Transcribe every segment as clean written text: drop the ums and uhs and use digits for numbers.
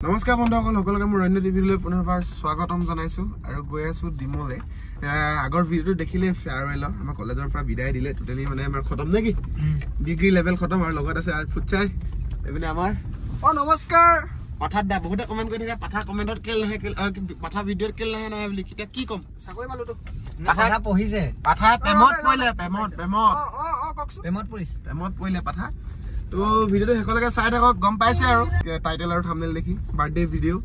নমস্কাৰ বন্ধুসকল সকলোকে মোৰ ৰণ্য টিভিলৈ পুনৰবাৰ স্বাগতম জনাইছো আৰু গৈ আছো ডিমলে আগৰ ভিডিওটো দেখিলে ফেয়াৰৱেলৰ আমাৰ কলেজৰ পৰা বিদায় দিলে টোটালি মানে আমাৰ খতম নেকি ডিগ্ৰী লেভেল খতম আৰু লগত আছে ফুটচাই এবিনে আমাৰ নমস্কাৰ পাঠা দা বহুতে কমেন্ট কৰি থাকে পাঠা কমেন্টত কেল নাহে পাঠা ভিডিওত কেল নাহে নাই বুলি কিটা কি কম চাকৰি পালো তো পাঠা পঢ়িছে পাঠা পেমত পৰিলে পেমত ককছো পেমত পৰিলে পাঠা তো ভিডিওটো হেকলকে চাই থাকক গম পাইছে আৰু টাইটেল আৰু থাম্বনেল দেখি বাৰ্থডে ভিডিও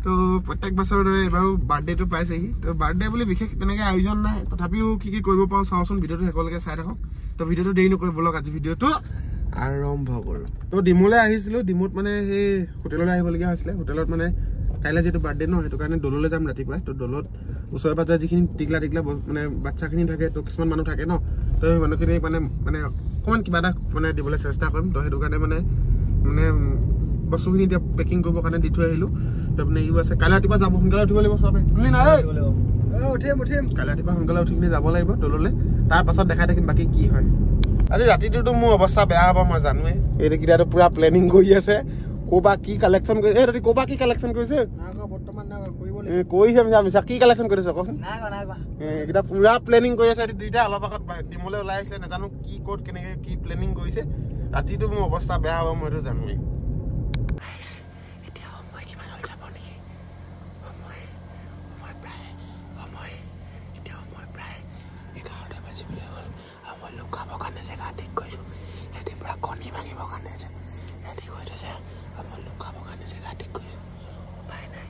তো প্ৰত্যেক বছৰ দৰে এবাৰো বাৰ্থডেটো পাইছেহি তো বাৰ্থডে বুলি বিশেষ তেনেকৈ আয়োজন নাই তথাপিও কি কৰিব পাৰোঁ চাওঁচোন ভিডিওটো হেকলকে চাই থাকক তো ভিডিওটো দেৰি নকৰি বলক আজি ভিডিওটো আৰম্ভ কৰোঁ তো ডিমলৈ আহিছিলোঁ ডিমত মানে সেই হোটেললৈ আহিবলগীয়া হৈছিলে হোটেলত মানে কাইলৈ যিহেতু বাৰ্থডে ন সেইটো কাৰণে দললৈ যাম ৰাতিপুৱাই তো দলত ওচৰে পাজৰে যিখিনি টিকলা মানে বাচ্চাখিনি থাকে তো কিছুমান মানুহ থাকে ন তো সেই মানুহখিনি মানে অকণমান কিবা এটা মানে দিবলৈ চেষ্টা কৰিম তো সেইটো কাৰণে মানে বস্তুখিনি এতিয়া পেকিং কৰিবৰ কাৰণে দি থৈ আহিলোঁ তো মানে ইও আছে কাইলৈ ৰাতিপুৱা যাব সোনকালে উঠিব লাগিব চবে উঠিম কাইলৈ ৰাতিপুৱা সোনকালে উঠি কিনি যাব লাগিব দললৈ তাৰপাছত দেখাই থাকিম বাকী কি হয় আজি ৰাতিটোতো মোৰ অৱস্থা বেয়া হ'ব মই জানোৱেই এইকেইটাতো পুৰা প্লেনিং কৰি আছে ক'ৰবাত কি কালেকশ্যন কৰিছে এই ক'ৰবাত কি কালেকশ্যন কৰিছে কৰিছে কি কালেকশ্যন কৰিছে কচোন এইকেইটা পুৰা প্লেনিং কৰি আছে দুইটা অলপ আগত ডিমলৈ ওলাই আহিছিলে নাজানো কি ক'ত কেনেকৈ কি প্লেনিং কৰিছে ৰাতিটো মোৰ অৱস্থা বেয়া হ'ব মই এইটো জানোৱেই এতিয়া সময় কিমান হ'ল যাব নেকি সময় প্ৰায় 11টা বাজিবলৈ হ'ল আৰু মই লুকাবৰ কাৰণে জেগা ঠিক কৰিছোঁ সিহঁতি পুৰা কণী ভাঙিবৰ কাৰণে আছে সিহঁতি কৈ থৈছে আৰু মই লুকাবৰ কাৰণে জেগা ঠিক কৰিছোঁ উপায় নাই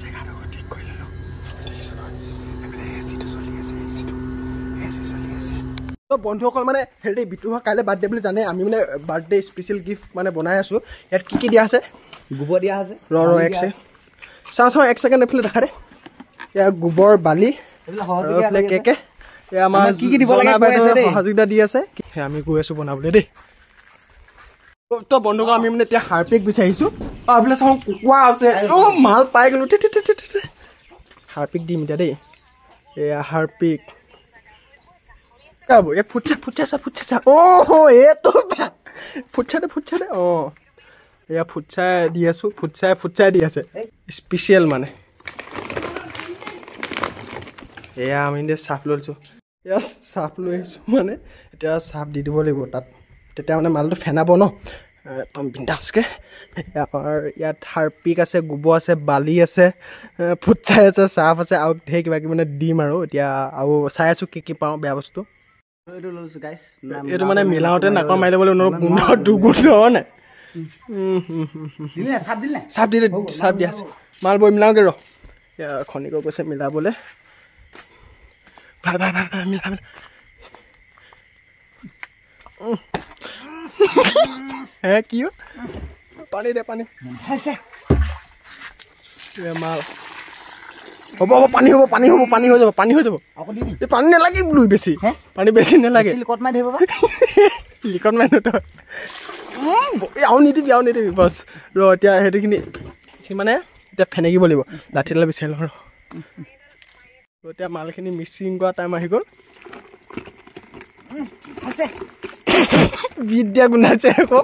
জেগাটো ঠিক কৰি ল'লোঁ এচিটো চলি আছে এচি চলি আছে তো বন্ধুসকল মানে হেৰি বিতুহা কাইলৈ বাৰ্থডে বুলি জানে আমি মানে বাৰ্থডে স্পেচিয়েল গিফ্ট মানে বনাই আছোঁ ইয়াত কি দিয়া আছে গোবৰ দিয়া আছে চাওঁ এক ছেকেণ্ড এইফালে দেখা দে এয়া গোবৰ বালি কেকে আমাৰ কি দিব লাগে সহযোগিতা দি আছে আমি গৈ আছোঁ বনাবলৈ দেই তো বন্ধুসকল আমি মানে এতিয়া হাৰপিক বিচাৰিছোঁ এইফালে চাওঁ কুকুৰা আছে মাল পাই গ'লোঁ হাৰপিক দিম এতিয়া দেই এয়া হাৰপিক ফুটছা এইটো ফুটছা এয়া ফুটছাই দি আছোঁ ফুটছাই দি আছে স্পেচিয়েল মানে এয়া আমি এতিয়া চাহ লৈছোঁ এয়া চাহ লৈ আহিছোঁ মানে এতিয়া চাহ দি দিব লাগিব তাত তেতিয়া মানে মালটো ফেনাব ন একদম বিন্দাছকৈ আমাৰ ইয়াত হাৰপিক আছে গোবৰ আছে বালি আছে ফুটছাই আছে চাৰ্ফ আছে আৰু ধেৰ কিবা কিবি মানে দিম আৰু এতিয়া আৰু চাই আছোঁ কি পাওঁ বেয়া বস্তু এইটো মানে মিলাওঁতে নাকৰ মাৰি ল'বলৈ দুগুণ নাই চাপ দিয়া আছে মাল বৈ মিলাওঁগৈ ৰ খনিকো কৈছে মিলাবলৈ ভাই মিলা হে কি পানী দে পানী মাল হ'ব পানী হৈ যাব পানী নালাগে বোলো বেছি পানী বেছি নালাগে লিকত মাৰি আৰু নিদিবি বছ ৰ এতিয়া সেইটোখিনি মানে এতিয়া ফেনেকিব লাগিব লাঠিডাল বিচাৰি লওঁ ৰ এতিয়া মালখিনি মিক্সিং কৰা টাইম আহি গ'ল বিট দিয়া গোন্ধাইছে আকৌ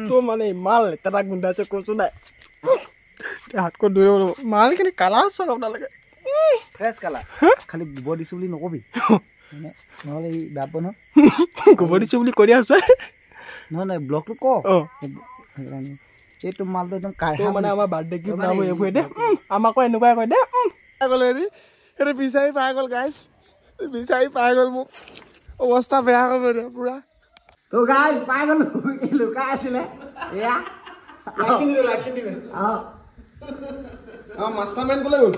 তো মানে ইমান লেতেৰা গোন্ধাইছে কৈছো নাই হাতকৈ ধুই মালখিনি কালাৰ চক আপোনালোকে ফ্ৰেছ কালাৰ খালি গোবৰ দিছোঁ বুলি নকবি নহ'লে বেয়া পাব নহয় গোবৰ দিছোঁ বুলি কৈ দিয়া হৈছে নহয় ব্লগটো ক এইটো মালটো একদম মানে আমাৰ বাৰ্থডে গিফ্ট নাম এইবোৰে দে আমাকো এনেকুৱাই কয় দে গ'ল সেইটো বিচাৰি পাই গ'ল মোক অৱস্থা বেয়া কৰিব দে পুৰা তো গাইজ পাই গ'লো লুকাই আছিলে এয়া মাষ্টাৰমেন ক'লে গ'ল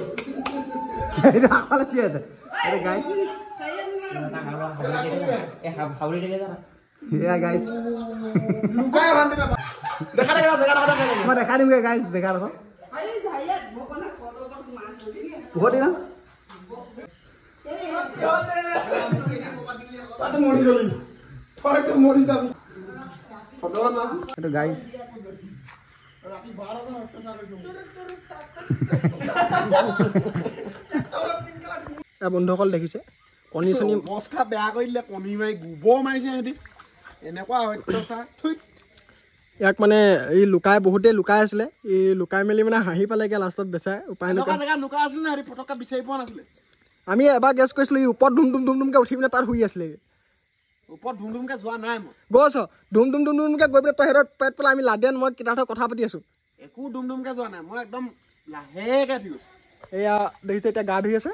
মই দেখা দিমগৈ গাইজ দেখা দেখোন পোহৰ দিনা এইটো গাইজ বন্ধুসকল দেখিছে কণী চনি অৱস্থা বেয়া কৰি দিলে কণী মাৰি গোবৰ মাৰিছে সিহঁতি এনেকুৱা অত্যাচাৰ ইয়াক মানে এই বহুতেই লুকাই আছিলে এই লুকাই মেলি মানে হাঁহি পালেগে লাষ্টত বেচাই উপায় নকৰা জেগা লুকাই আছিলে না সিহঁতি পটককৈ বিচাৰি পোৱা নাছিলে আমি এবাৰ গেছ কৰিছিলোঁ ই ওপৰত ধুমকে উঠি পিনে তাত শুই আছিলে ওপৰত ধুমকে যোৱা নাই মই গৈছ ধুমকে গৈ পেলাই তই সিহঁতৰ পেট পেলাই আমি লাদেন মই কিতাপত কথা পাতি আছোঁ একো ধুমকে যোৱা নাই মই একদম লাহেকৈ উঠি গৈছোঁ এয়া দেখিছে এতিয়া গা ধুই আছে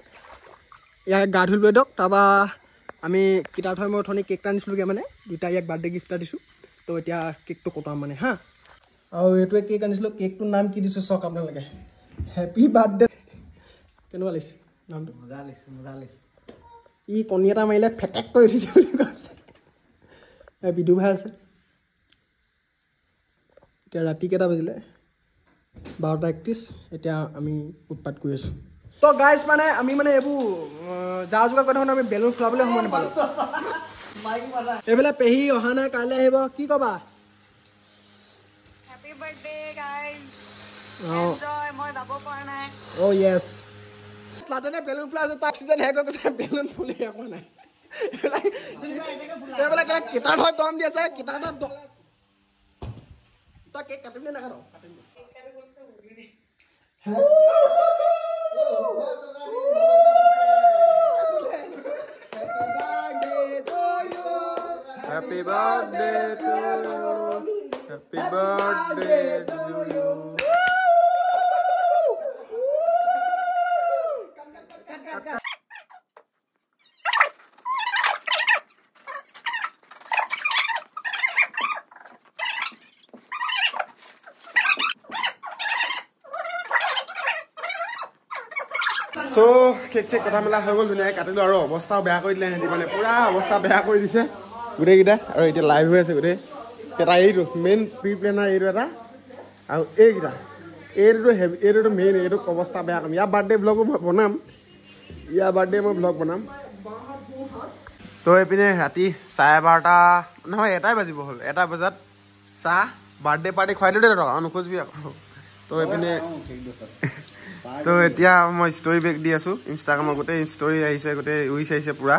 ইয়াক গা ধুই লৈ দিয়ক তাৰপৰা আমি কিতাপ থৈ মই অথনি কেক এটা আনিছিলোঁগৈ মানে দুটা ইয়াক বাৰ্থডে গিফ্ট এটা দিছোঁ তো এতিয়া কেকটো কটাম মানে হা আৰু এইটোৱে কেক আনিছিলোঁ কেকটোৰ নাম কি দিছোঁ চাওক আপোনালোকে হেপী বাৰ্থডে কেনেকুৱা লাগিছে নামটো মজা লাগিছে ই কণী এটা মাৰিলে ফেটেক কৰি উঠিছে বুলি কৈছে বিদু ভাই আছে এতিয়া ৰাতি কেইটা বাজিলে 12:31 এতিয়া আমি উৎপাত কৰি আছোঁ তো গাইজ মানে আমি মানে এইবোৰ যা যোগাৰ কৰি থাকোঁতে আমি বেলুন ফুলাবলৈ সময় নাপালোঁ এইফালে পেহী অহা নাই কাইলৈ আহিব কি ক'বা Happy birthday, guys. Oh. Enjoy. মই যাব পৰা নাই। Oh yes. লাটেনে বেলুন ফুলাই আছে তাৰ অক্সিজেন শেষ হৈ গৈছে বেলুন ফুলি একো নাই এইবিলাক কিতাপ হয় দম দি আছে কিতাপত তই কেক কাটিবি নে নাকাট Happy birthday to you. Happy birthday to you. তো কেক চেক কথা মেলা হৈ গ'ল ধুনীয়াকৈ কাটিলোঁ আৰু অৱস্থাও বেয়া কৰি দিলে সিহঁতি মানে পূৰা অৱস্থা বেয়া কৰি দিছে গোটেইকেইটা আৰু এতিয়া লাইভ হৈ আছে গোটেই এটা এইটো মেইন প্ৰি প্লেনাৰ এইটো এটা আৰু এইকেইটা এইটোতো মেইন এইটো অৱস্থা বেয়া কৰিম ইয়াৰ বাৰ্থডে ব্লগো মই বনাম মই ব্লগ বনাম তো এইপিনে ৰাতি 12:30 নহয় 1টাই বাজিব হ'ল 1টা বজাত চাহ বাৰ্থডে পাৰ্টি খুৱাই দিওঁ দে টকা নোখোজবি আকৌ তো এইপিনে তো এতিয়া মই ষ্টৰি বেক দি আছোঁ ইনষ্টাগ্ৰামত গোটেই ষ্টৰি আহিছে গোটেই উইচ আহিছে পূৰা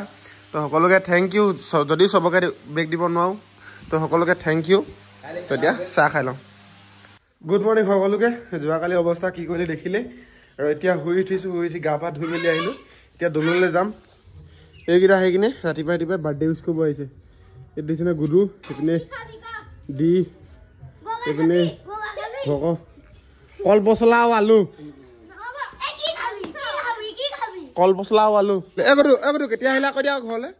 তো সকলোকে থেংক ইউ যদি চবকে বেক দিব নোৱাৰোঁ তো সকলোকে থেংক ইউ তো এতিয়া চাহ খাই লওঁ গুড মৰ্ণিং সকলোকে যোৱাকালি অৱস্থা কি কৰিলে দেখিলে আৰু এতিয়া শুই উঠি গা পা ধুই মেলি আহিলোঁ এতিয়া দললৈ যাম এইকেইটা আহি কিনে ৰাতিপুৱাই বাৰ্থডে উইচ কৰিব আহিছে এইটো দিছে গুডু সেইপিনে দি এইপিনে ভক কল পচলা আৰু আলু কল পচলা আৰু আলু এগদু কেতিয়া আহিলা কৈ দিয়া ঘৰলৈ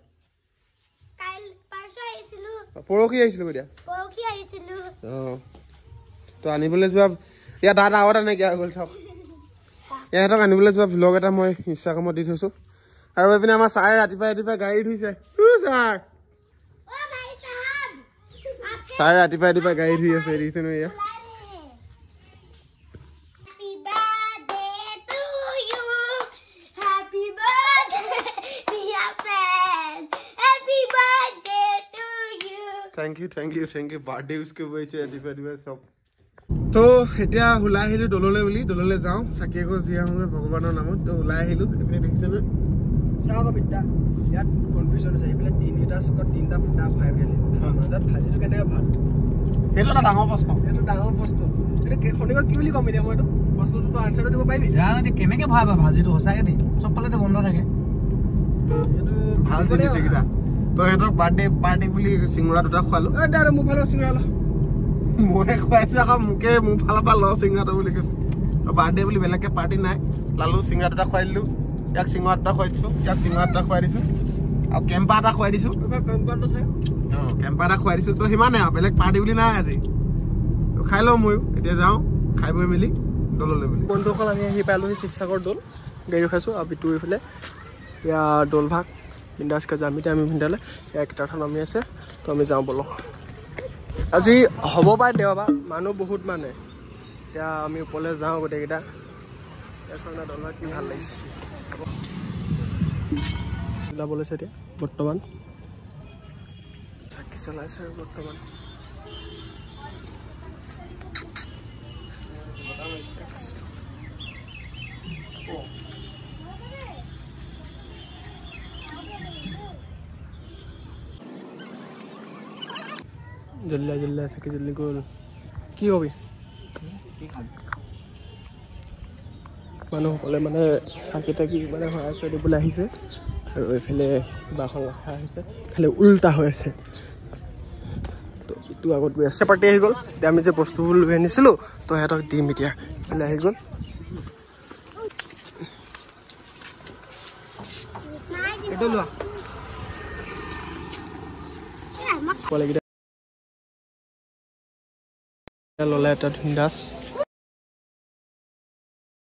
পৰহি আহিছিলোঁ কৈ দিয়া অঁ তো আনিবলৈ যোৱা ইয়াৰ দাদা আগত নাইকিয়া হৈ গ'ল চাওক ইহঁতক আনিবলৈ যোৱা ভ্লগ এটা মই ইনষ্টাগ্ৰামত দি থৈছোঁ আৰু এইপিনে আমাৰ ছাৰে ৰাতিপুৱাই গাড়ী ধুইছে ছাৰে ৰাতিপুৱাই গাড়ী ধুই আছে দেখিছে ন এয়া থেংক ইউ বাৰ্থডে উইচ কৰিব আহিছে ৰাতিপুৱাই চব তো এতিয়া ওলাই আহিলোঁ দললৈ যাওঁ চাকি এগছ দি আহোঁগৈ ভগৱানৰ নামত তো ওলাই আহিলোঁ এইপিনে দেখিছে নহয় চাওক বিদ্যা ইয়াত কনফিউজন আছে এইবিলাক 3 চুকত 3টা ফুটা খুৱাই দিলে মাজত ভাজিটো কেনেকৈ ভাল সেইটো এটা ডাঙৰ প্ৰশ্ন এইটো শনিবাৰ কি বুলি ক'ম এতিয়া মই এইটো প্ৰশ্নটোতো আনচাৰটো দিব পাৰিবি কেনেকৈ ভৰাই ভাজিটো সঁচাকৈ দেই চব ফালেতো বন্ধ থাকে এইটো ভাল জিনিছ এইকেইটা তো সিহঁতক বাৰ্থডে পাৰ্টি বুলি চিঙৰা দুটা খোৱালোঁ মোৰ ফালৰ চিঙৰা ল মই খুৱাইছোঁ আকৌ মোৰ ফালৰ পৰা ল চিঙৰাটো বুলি কৈছোঁ তো বাৰ্থডে বুলি বেলেগকৈ পাৰ্টি নাই লালু চিঙৰা দুটা খুৱাই দিলোঁ ইয়াক চিঙৰা দুটা খুৱাই দিছোঁ আৰু কেম্পা এটা খুৱাই দিছোঁ তো সিমানে আৰু বেলেগ পাৰ্টি বুলি নাই আজি তো খাই লওঁ ময়ো এতিয়া যাওঁ খাই বৈ মেলি দললৈ বুলি বন্ধুসকল আমি আহি পালোহি শিৱসাগৰ দৌল গাড়ী ৰখাইছোঁ আৰু বিটুৰ এইফালে এয়া দৌল ভাগ বিন্দাছকৈ যাম এতিয়া আমি ভিন্দালৈ এয়া কিতাপখন নামি আছে তো আমি যাওঁ বলক আজি হ'ব পাৰে দেওবাৰ মানুহ বহুত মানে এতিয়া আমি ওপৰলৈ যাওঁ গোটেইকেইটা চাওঁ দৌল ভাগ কি ভাল লাগিছে ওলাব লৈছে এতিয়া বৰ্তমান চাকি চলাইছে আৰু বৰ্তমান জল্দি চাকি জল্দি গ'ল কি হবি মানুহসকলে মানে চাকি তাকি মানে সহায় চৰাই দিবলৈ আহিছে আৰু এইফালে কিবা এখন ৰখা হৈছে খালি উল্টা হৈ আছে তো ইটো আগত গৈ আছে পাৰ্টি আহি গ'ল এতিয়া আমি যে বস্তুবোৰ লৈ আনিছিলোঁ তো সিহঁতক দিম এতিয়া এইফালে আহি গ'ল এইটো লোৱা পোৱালিকেইটা ল'লে এটা ধুন্দাচ